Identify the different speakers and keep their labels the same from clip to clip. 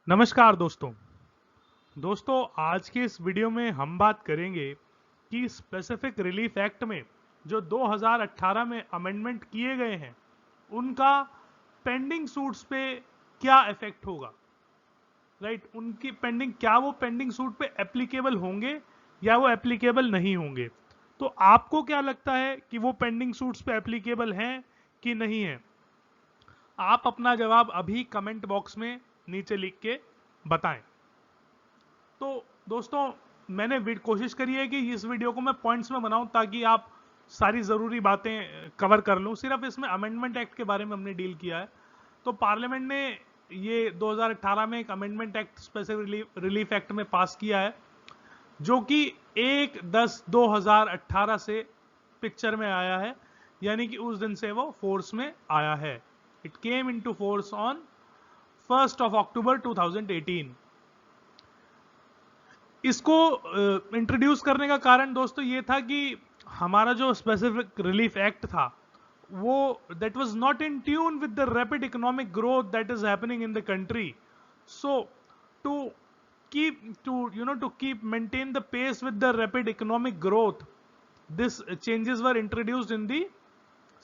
Speaker 1: नमस्कार दोस्तों आज के इस वीडियो में हम बात करेंगे कि स्पेसिफिक रिलीफ एक्ट में जो 2018 में अमेंडमेंट किए गए हैं उनका पेंडिंग सूट्स पे क्या इफेक्ट होगा। राइट, उनकी पेंडिंग, क्या वो पेंडिंग सूट पे एप्लीकेबल होंगे या वो एप्लीकेबल नहीं होंगे। तो आपको क्या लगता है कि वो पेंडिंग सूट्स पे एप्लीकेबल हैं कि नहीं है? आप अपना जवाब अभी कमेंट बॉक्स में नीचे लिख के बताएं। तो दोस्तों, मैंने कोशिश करी है कि इस वीडियो को मैं पॉइंट्स में बनाऊं ताकि आप सारी ज़रूरी बातें कवर कर लूं। सिर्फ इसमें अमेंडमेंट एक्ट के बारे में हमने डील किया है। तो पार्लियामेंट ने ये 2018 में एक amendment act specific relief act में पास किया है जो कि 1/10/2018 से पिक्चर में आया है, यानी कि उस दिन से वो फोर्स में आया है। It came into force on 1 अक्टूबर 2018। इसको इंट्रोड्यूस करने का कारण दोस्तों ये था कि हमारा जो स्पेसिफिक रिलीफ एक्ट था वो that was not in tune with the rapid economic growth that is happening in the country. So to keep maintain the pace with the rapid economic growth, this changes were introduced in the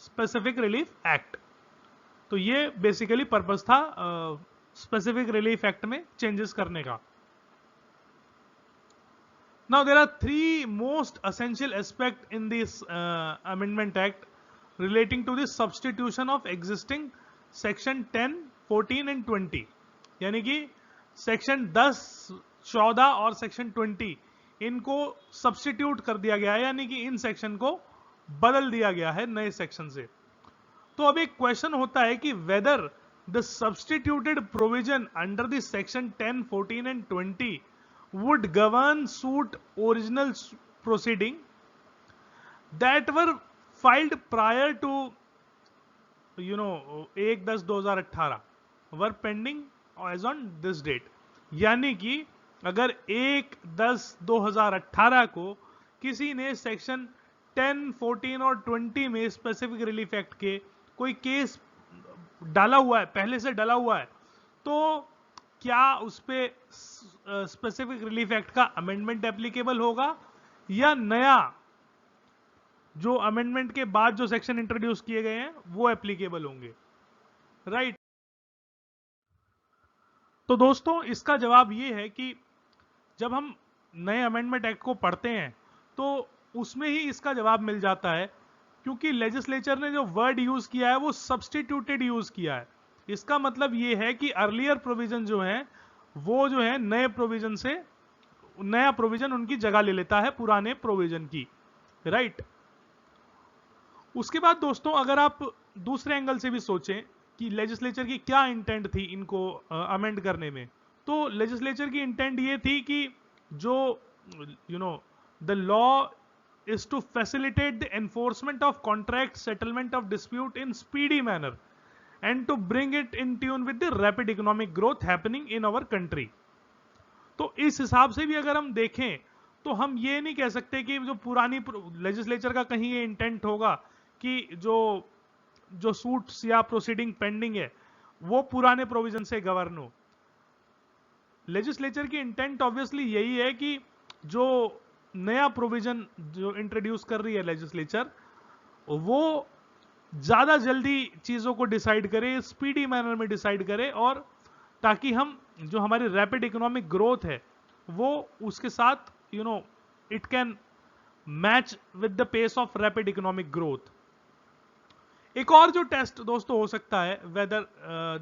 Speaker 1: specific relief act। तो ये basically purpose था specific relief act में changes करने का। Now there are three most essential aspects in this Amendment Act relating to the substitution of existing section 10, 14 and 20। यानी कि section 10, 14 और section 20 इनको सब्सटीट्यूट कर दिया गया है, यानी कि इन सेक्शन को बदल दिया गया है नए सेक्शन से। तो अब एक क्वेश्चन होता है कि weather the substituted provision under the section 10, 14 and 20 would govern suit original proceeding that were filed prior to 1/10/2018 were pending as on this date। यानी कि अगर 1/10/2018 को किसी ने सेक्शन 10, 14 और 20 में स्पेसिफिक रिलीफ एक्ट के कोई केस डाला हुआ है, पहले से डाला हुआ है, तो क्या उस पे स्पेसिफिक रिलीफ एक्ट का अमेंडमेंट एप्लीकेबल होगा या नया जो अमेंडमेंट के बाद जो सेक्शन इंट्रोड्यूस किए गए हैं वो एप्लीकेबल होंगे। राइट। तो दोस्तों, इसका जवाब ये है कि जब हम नए अमेंडमेंट एक्ट को पढ़ते हैं तो उसमें ही इसका जवाब मिल जाता है, क्योंकि लेजिस्लेचर ने जो वर्ड यूज किया है वो सब्सटीट्यूटेड यूज किया है। इसका मतलब ये है कि अर्लियर प्रोविजन जो है वो जो है नए प्रोविजन से, नया प्रोविजन उनकी जगह ले लेता है पुराने प्रोविजन की। राइट। उसके बाद दोस्तों, अगर आप दूसरे एंगल से भी सोचें कि लेजिस्लेचर की क्या इंटेंट थी इनको अमेंड करने में, तो लेजिस्लेचर की इंटेंट ये थी कि जो the law is to facilitate the enforcement of contract settlement of dispute in speedy manner and to bring it in tune with the rapid economic growth happening in our country। तो इस हिसाब से भी अगर हम देखें तो हम ये नहीं कह सकते कि जो पुरानी लेजिस्लेचर का कहीं ये इंटेंट होगा कि जो सूट्स या प्रोसीडिंग पेंडिंग है वो पुराने प्रोविजन से गवर्न हो। लेजिस्लेचर की इंटेंट ऑब्वियसली यही है कि जो नया प्रोविजन जो इंट्रोड्यूस कर रही है लेजिस्लेचर वो ज्यादा जल्दी चीजों को डिसाइड करे, स्पीडी मैनर में डिसाइड करे, और ताकि हम जो हमारी रैपिड इकोनॉमिक ग्रोथ है वो उसके साथ it can match with the pace of rapid economic growth. एक और जो टेस्ट दोस्तों हो सकता है whether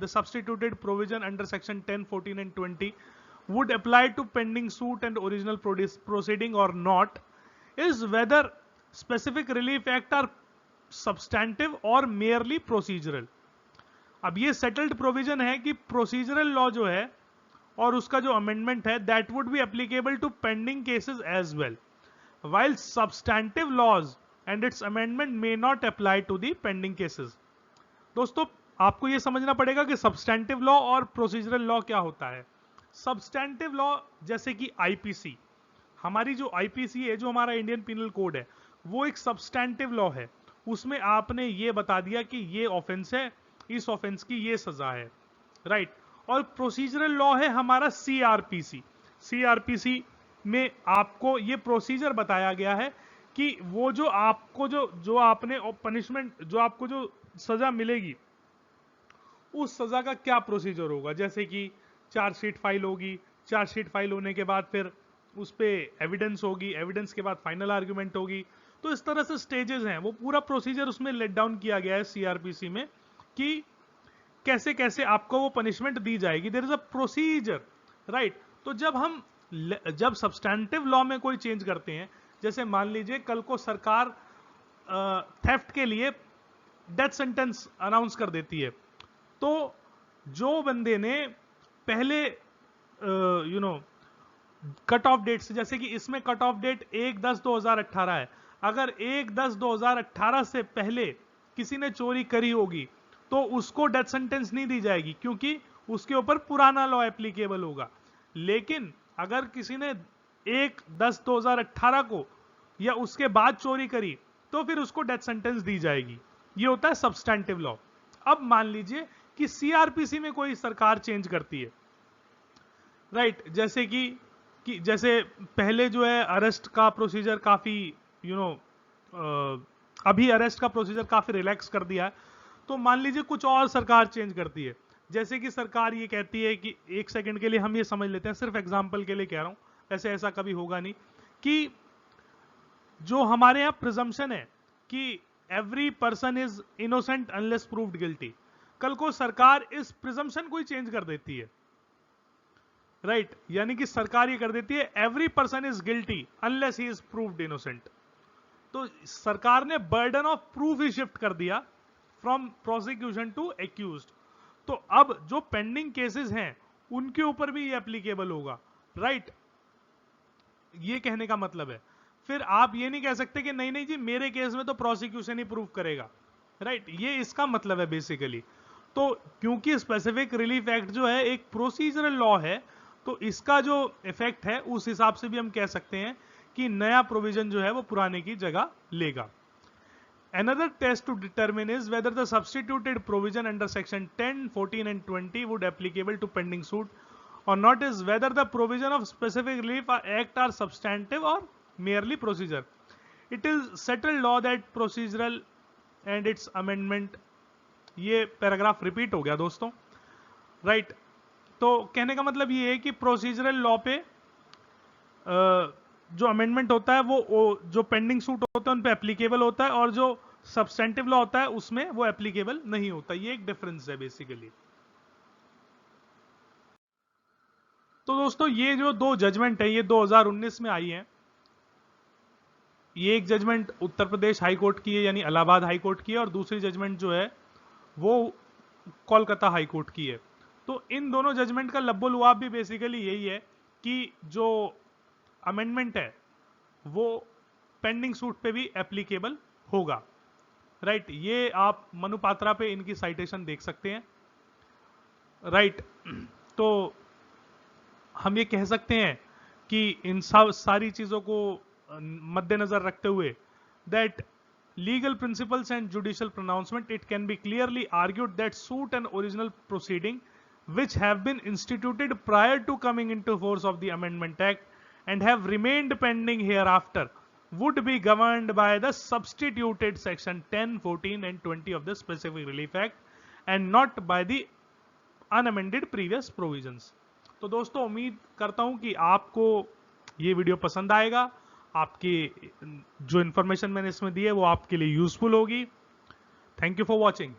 Speaker 1: the substituted provision under section 10, 14 and 20 would apply to pending suit and original proceeding or not is whether specific relief act are substantive or merely procedural। अब ये settled provision है कि प्रोसीजरल लॉ जो है और उसका जो amendment है that would be applicable to pending cases as well, while substantive laws and its amendment may not apply to the pending cases। दोस्तों, आपको यह समझना पड़ेगा कि सब्सटैंटिव लॉ और प्रोसीजरल लॉ क्या होता है। सब्सटैंटिव लॉ जैसे कि आईपीसी, हमारी जो आईपीसी है, जो हमारा इंडियन पिनल कोड है, वो एक सब्सटैंटिव लॉ है। उसमें आपने ये बता दिया कि ये ऑफेंस है, इस ऑफेंस की ये सजा है। राइट। और प्रोसीजरल लॉ है हमारा सीआरपीसी। सीआरपीसी में आपको ये प्रोसीजर बताया गया है कि वो जो आपको जो आपने पनिशमेंट, जो आपको जो सजा मिलेगी, उस सजा का क्या प्रोसीजर होगा। जैसे कि चार्जशीट फाइल होगी, चार्जशीट फाइल होने के बाद फिर उस पे एविडेंस होगी, एविडेंस के बाद फाइनल आर्ग्यूमेंट होगी। तो इस तरह से स्टेजेस हैं, वो पूरा प्रोसीजर उसमें लेट डाउन किया गया है सीआरपीसी में कि कैसे कैसे आपको वो पनिशमेंट दी जाएगी। There is a procedure, right. तो जब सब्सटैंटिव लॉ में कोई चेंज करते हैं, जैसे मान लीजिए कल को सरकार थेफ्ट के लिए डेथ सेंटेंस अनाउंस कर देती है, तो जो बंदे ने पहले कट ऑफ डेट से, जैसे कि इसमें कट ऑफ डेट 1/10/2018 है, अगर 1/10/2018 से पहले किसी ने चोरी करी होगी तो उसको डेथ सेंटेंस नहीं दी जाएगी, क्योंकि उसके ऊपर पुराना लॉ एप्लीकेबल होगा। लेकिन अगर किसी ने 1/10/2018 को या उसके बाद चोरी करी तो फिर उसको डेथ सेंटेंस दी जाएगी। ये होता है सब्सटैंटिव लॉ। अब मान लीजिए कि सीआरपीसी में कोई सरकार चेंज करती है, राइट। जैसे कि जैसे पहले जो है अरेस्ट का प्रोसीजर काफी अभी अरेस्ट का प्रोसीजर काफी रिलैक्स कर दिया है। तो मान लीजिए कुछ और सरकार चेंज करती है, जैसे कि सरकार ये कहती है कि, एक सेकंड के लिए हम ये समझ लेते हैं, सिर्फ एग्जांपल के लिए कह रहा हूं, ऐसे ऐसा कभी होगा नहीं, कि जो हमारे यहां प्रिजम्पशन है कि every person is innocent unless proved guilty, कल को सरकार इस प्रिजम्पशन को ही चेंज कर देती है, राइट। यानी कि सरकार ये कर देती है every person is guilty unless he is proved innocent. तो सरकार ने burden of proof he shift कर दिया फ्रॉम प्रोसिक्यूशन टू एक्यूज्ड। तो अब जो पेंडिंग केसेस हैं उनके ऊपर भी ये एप्लीकेबल होगा, राइट। ये कहने का मतलब है। फिर आप ये नहीं कह सकते कि नहीं नहीं जी मेरे केस में तो प्रोसिक्यूशन ही प्रूव करेगा, राइट। ये इसका मतलब है बेसिकली। तो क्योंकि स्पेसिफिक रिलीफ एक्ट जो है एक प्रोसीजरल लॉ है, तो इसका जो इफेक्ट है उस हिसाब से भी हम कह सकते हैं कि नया प्रोविजन जो है वो पुराने की जगह लेगा। Another test to determine is whether the substituted provision under section 10, 14 and 20 would applicable to pending suit or not is whether the provision of specific relief act are substantive or merely procedure. It is settled law that procedural and its amendment, ये paragraph repeat हो गया दोस्तों, right. तो कहने का मतलब ये है कि प्रोसीजरल लॉ पे जो अमेंडमेंट होता है वो जो पेंडिंग सूट होता है उन पे एप्लीकेबल होता है, और जो सब्सटेंटिव लॉ होता है उसमें वो एप्लीकेबल नहीं होता। ये एक डिफरेंस है बेसिकली। तो दोस्तों ये जो दो जजमेंट है ये 2019 में आई है। ये एक judgement Uttar Pradesh high court की है, यानी इलाहाबाद हाई कोर्ट की है, और दूसरी जजमेंट जो है वो कोलकाता हाई कोर्ट की है। तो इन दोनों जजमेंट का लब्बो लुआब भी बेसिकली यही है कि जो अमेंडमेंट है वो पेंडिंग सूट पे भी एप्लीकेबल होगा, राइट। ये आप मनु पात्रा पे इनकी साइटेशन देख सकते हैं, राइट। तो हम ये कह सकते हैं कि इन सारी चीजों को मद्देनजर रखते हुए that legal principles and judicial pronouncement, it can be clearly argued that suit and original proceeding which have been instituted prior to coming into force of the Amendment Act and have remained pending hereafter would be governed by the substituted section 10, 14 and 20 of the Specific Relief Act and not by the unamended previous provisions. तो दोस्तों उम्मीद करता हूं कि आपको ये video पसंद आएगा, आपकी जो इन्फॉर्मेशन मैंने इसमें दी है वो आपके लिए यूजफुल होगी। Thank you for watching.